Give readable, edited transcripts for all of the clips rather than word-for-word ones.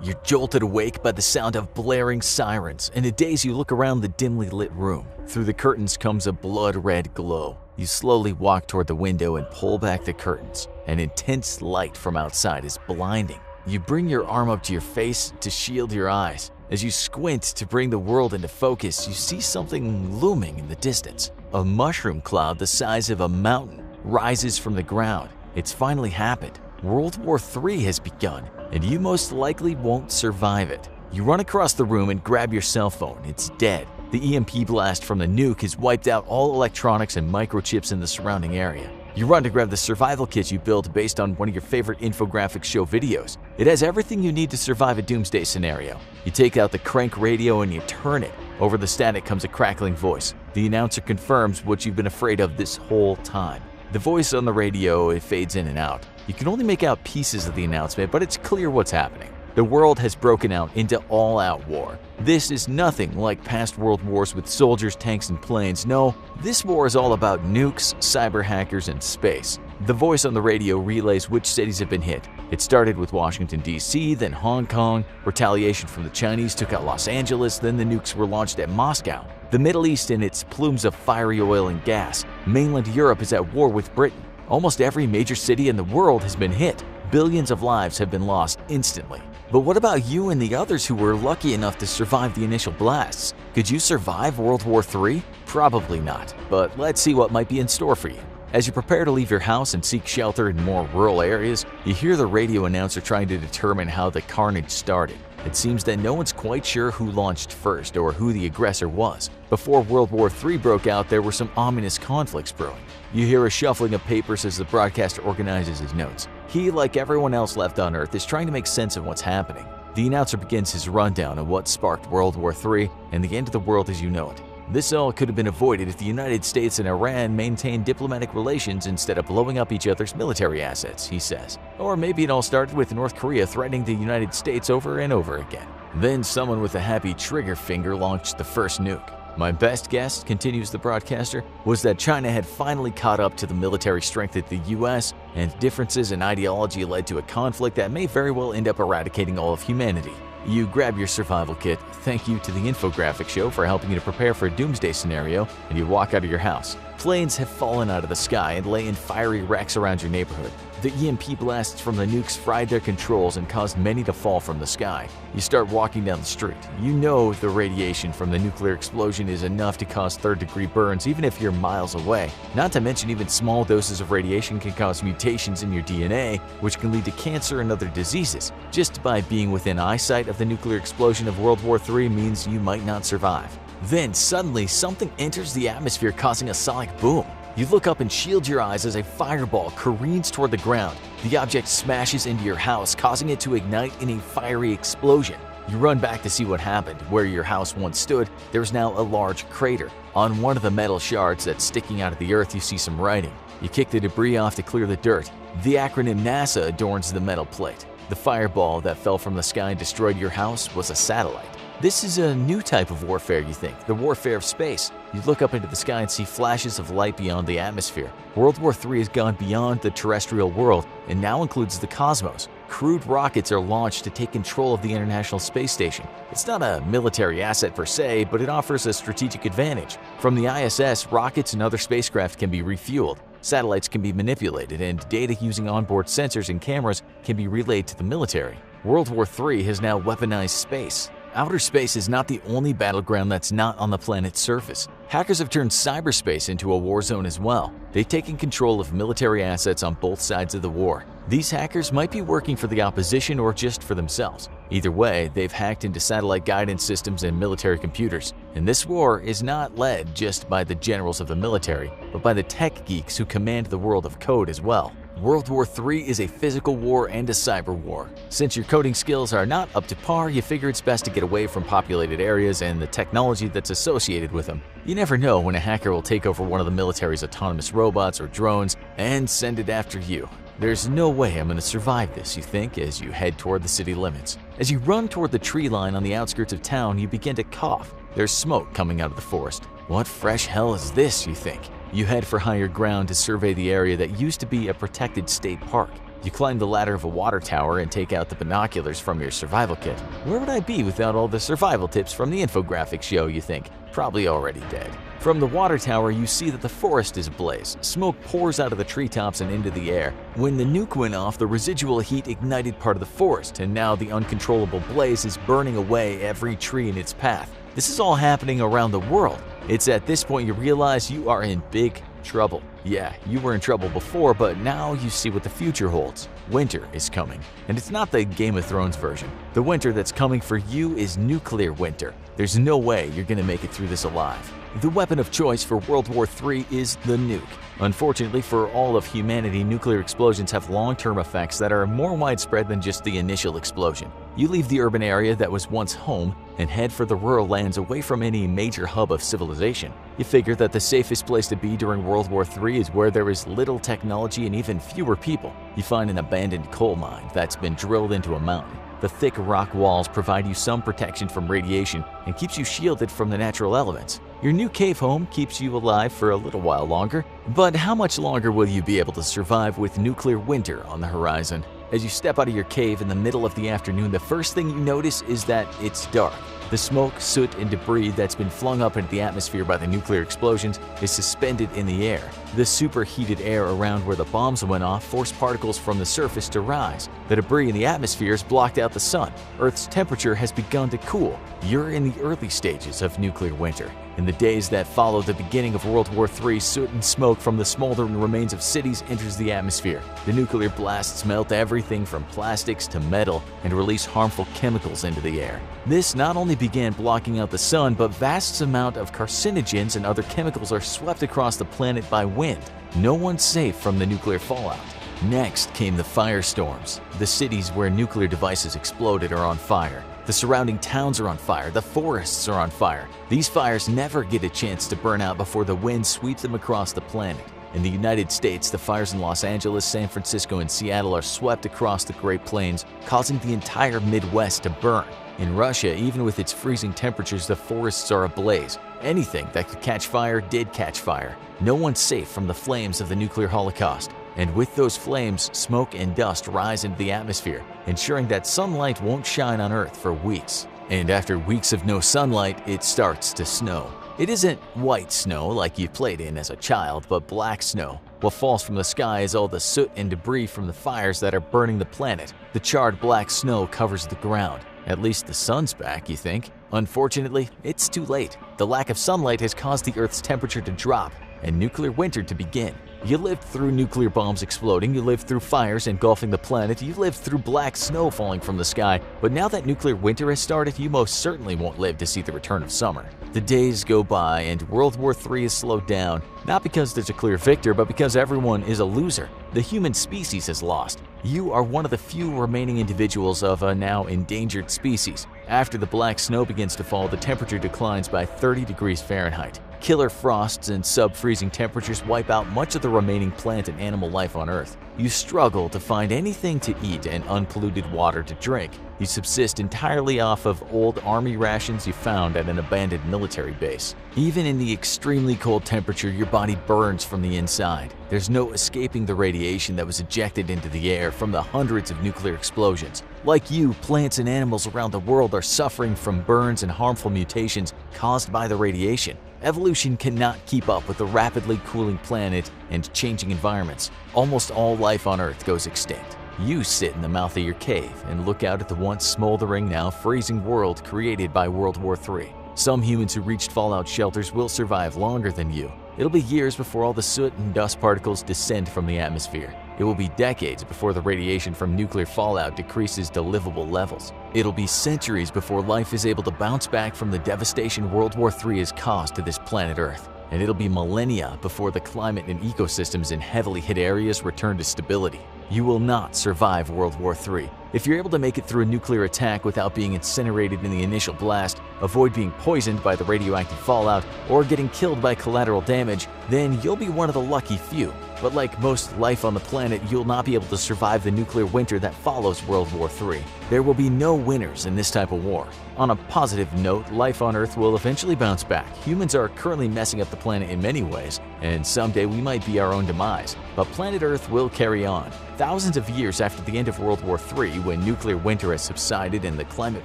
You're jolted awake by the sound of blaring sirens, and in a daze you look around the dimly lit room. Through the curtains comes a blood-red glow. You slowly walk toward the window and pull back the curtains. An intense light from outside is blinding. You bring your arm up to your face to shield your eyes. As you squint to bring the world into focus, you see something looming in the distance. A mushroom cloud the size of a mountain rises from the ground. It's finally happened. World War III has begun, and you most likely won't survive it. You run across the room and grab your cell phone. It's dead. The EMP blast from the nuke has wiped out all electronics and microchips in the surrounding area. You run to grab the survival kit you built based on one of your favorite infographic show videos. It has everything you need to survive a doomsday scenario. You take out the crank radio and you turn it. Over the static comes a crackling voice. The announcer confirms what you've been afraid of this whole time. The voice on the radio, it fades in and out. You can only make out pieces of the announcement, but it's clear what's happening. The world has broken out into all-out war. This is nothing like past world wars with soldiers, tanks, and planes. No, this war is all about nukes, cyber hackers, and space. The voice on the radio relays which cities have been hit. It started with Washington, D.C., then Hong Kong. Retaliation from the Chinese took out Los Angeles, then the nukes were launched at Moscow. The Middle East in its plumes of fiery oil and gas. Mainland Europe is at war with Britain. Almost every major city in the world has been hit. Billions of lives have been lost instantly. But what about you and the others who were lucky enough to survive the initial blasts? Could you survive World War III? Probably not, but let's see what might be in store for you. As you prepare to leave your house and seek shelter in more rural areas, you hear the radio announcer trying to determine how the carnage started. It seems that no one's quite sure who launched first or who the aggressor was. Before World War III broke out, there were some ominous conflicts brewing. You hear a shuffling of papers as the broadcaster organizes his notes. He, like everyone else left on Earth, is trying to make sense of what's happening. The announcer begins his rundown of what sparked World War III and the end of the world as you know it. This all could have been avoided if the United States and Iran maintained diplomatic relations instead of blowing up each other's military assets, he says. Or maybe it all started with North Korea threatening the United States over and over again. Then someone with a happy trigger finger launched the first nuke. My best guess, continues the broadcaster, was that China had finally caught up to the military strength of the US, and differences in ideology led to a conflict that may very well end up eradicating all of humanity. You grab your survival kit, thank you to the infographic show for helping you to prepare for a doomsday scenario, and you walk out of your house. Planes have fallen out of the sky and lay in fiery wrecks around your neighborhood. The EMP blasts from the nukes fried their controls and caused many to fall from the sky. You start walking down the street. You know the radiation from the nuclear explosion is enough to cause third-degree burns even if you're miles away. Not to mention even small doses of radiation can cause mutations in your DNA, which can lead to cancer and other diseases. Just by being within eyesight of the nuclear explosion of World War III means you might not survive. Then suddenly something enters the atmosphere causing a sonic boom. You look up and shield your eyes as a fireball careens toward the ground. The object smashes into your house, causing it to ignite in a fiery explosion. You run back to see what happened. Where your house once stood, there is now a large crater. On one of the metal shards that's sticking out of the earth, you see some writing. You kick the debris off to clear the dirt. The acronym NASA adorns the metal plate. The fireball that fell from the sky and destroyed your house was a satellite. This is a new type of warfare, you think, the warfare of space. You look up into the sky and see flashes of light beyond the atmosphere. World War III has gone beyond the terrestrial world and now includes the cosmos. Crude rockets are launched to take control of the International Space Station. It's not a military asset per se, but it offers a strategic advantage. From the ISS, rockets and other spacecraft can be refueled. Satellites can be manipulated, and data using onboard sensors and cameras can be relayed to the military. World War III has now weaponized space. Outer space is not the only battleground that's not on the planet's surface. Hackers have turned cyberspace into a war zone as well. They've taken control of military assets on both sides of the war. These hackers might be working for the opposition or just for themselves. Either way, they've hacked into satellite guidance systems and military computers. And this war is not led just by the generals of the military, but by the tech geeks who command the world of code as well. World War III is a physical war and a cyber war. Since your coding skills are not up to par, you figure it's best to get away from populated areas and the technology that's associated with them. You never know when a hacker will take over one of the military's autonomous robots or drones and send it after you. There's no way I'm going to survive this, you think, as you head toward the city limits. As you run toward the tree line on the outskirts of town, you begin to cough. There's smoke coming out of the forest. What fresh hell is this, you think? You head for higher ground to survey the area that used to be a protected state park. You climb the ladder of a water tower and take out the binoculars from your survival kit. Where would I be without all the survival tips from the infographics show, you think? Probably already dead. From the water tower, you see that the forest is ablaze. Smoke pours out of the treetops and into the air. When the nuke went off, the residual heat ignited part of the forest, and now the uncontrollable blaze is burning away every tree in its path. This is all happening around the world. It's at this point you realize you are in big trouble. Yeah, you were in trouble before, but now you see what the future holds. Winter is coming, and it's not the Game of Thrones version. The winter that's coming for you is nuclear winter. There's no way you're gonna make it through this alive. The weapon of choice for World War III is the nuke. Unfortunately for all of humanity, nuclear explosions have long-term effects that are more widespread than just the initial explosion. You leave the urban area that was once home and head for the rural lands away from any major hub of civilization. You figure that the safest place to be during World War III is where there is little technology and even fewer people. You find an abandoned coal mine that's been drilled into a mountain. The thick rock walls provide you some protection from radiation and keeps you shielded from the natural elements. Your new cave home keeps you alive for a little while longer, but how much longer will you be able to survive with nuclear winter on the horizon? As you step out of your cave in the middle of the afternoon, the first thing you notice is that it's dark. The smoke, soot, and debris that's been flung up into the atmosphere by the nuclear explosions is suspended in the air. The superheated air around where the bombs went off forced particles from the surface to rise. The debris in the atmosphere has blocked out the sun. Earth's temperature has begun to cool. You're in the early stages of nuclear winter. In the days that follow the beginning of World War III, soot and smoke from the smoldering remains of cities enters the atmosphere. The nuclear blasts melt everything from plastics to metal and release harmful chemicals into the air. This not only began blocking out the sun, but vast amounts of carcinogens and other chemicals are swept across the planet by wind. No one's safe from the nuclear fallout. Next came the firestorms. The cities where nuclear devices exploded are on fire. The surrounding towns are on fire, the forests are on fire. These fires never get a chance to burn out before the wind sweeps them across the planet. In the United States, the fires in Los Angeles, San Francisco, and Seattle are swept across the Great Plains, causing the entire Midwest to burn. In Russia, even with its freezing temperatures, the forests are ablaze. Anything that could catch fire did catch fire. No one's safe from the flames of the nuclear holocaust. And with those flames, smoke and dust rise into the atmosphere, ensuring that sunlight won't shine on Earth for weeks. And after weeks of no sunlight, it starts to snow. It isn't white snow like you played in as a child, but black snow. What falls from the sky is all the soot and debris from the fires that are burning the planet. The charred black snow covers the ground. At least the sun's back, you think? Unfortunately, it's too late. The lack of sunlight has caused the Earth's temperature to drop and nuclear winter to begin. You lived through nuclear bombs exploding, you lived through fires engulfing the planet, you lived through black snow falling from the sky, but now that nuclear winter has started, you most certainly won't live to see the return of summer. The days go by and World War III is slowed down, not because there's a clear victor, but because everyone is a loser. The human species has lost. You are one of the few remaining individuals of a now endangered species. After the black snow begins to fall, the temperature declines by 30 degrees Fahrenheit. Killer frosts and sub-freezing temperatures wipe out much of the remaining plant and animal life on Earth. You struggle to find anything to eat and unpolluted water to drink. You subsist entirely off of old army rations you found at an abandoned military base. Even in the extremely cold temperature, your body burns from the inside. There's no escaping the radiation that was ejected into the air from the hundreds of nuclear explosions. Like you, plants and animals around the world are suffering from burns and harmful mutations caused by the radiation. Evolution cannot keep up with the rapidly cooling planet and changing environments. Almost all life on Earth goes extinct. You sit in the mouth of your cave and look out at the once smoldering, now freezing world created by World War III. Some humans who reached fallout shelters will survive longer than you. It'll be years before all the soot and dust particles descend from the atmosphere. It will be decades before the radiation from nuclear fallout decreases to livable levels. It'll be centuries before life is able to bounce back from the devastation World War III has caused to this planet Earth. And it'll be millennia before the climate and ecosystems in heavily hit areas return to stability. You will not survive World War III. If you're able to make it through a nuclear attack without being incinerated in the initial blast, avoid being poisoned by the radioactive fallout, or getting killed by collateral damage, then you'll be one of the lucky few. But like most life on the planet, you'll not be able to survive the nuclear winter that follows World War III. There will be no winners in this type of war. On a positive note, life on Earth will eventually bounce back. Humans are currently messing up the planet in many ways, and someday we might be our own demise. But planet Earth will carry on. Thousands of years after the end of World War III, when nuclear winter has subsided and the climate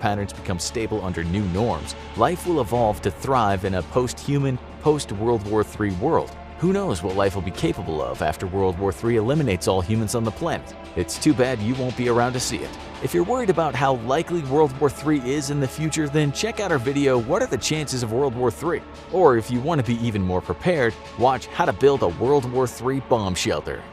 patterns become stable under new norms, life will evolve to thrive in a post-human, post-World War III world. Who knows what life will be capable of after World War III eliminates all humans on the planet? It's too bad you won't be around to see it. If you're worried about how likely World War III is in the future, then check out our video, What Are the Chances of World War III? Or if you want to be even more prepared, watch How to Build a World War III Bomb Shelter.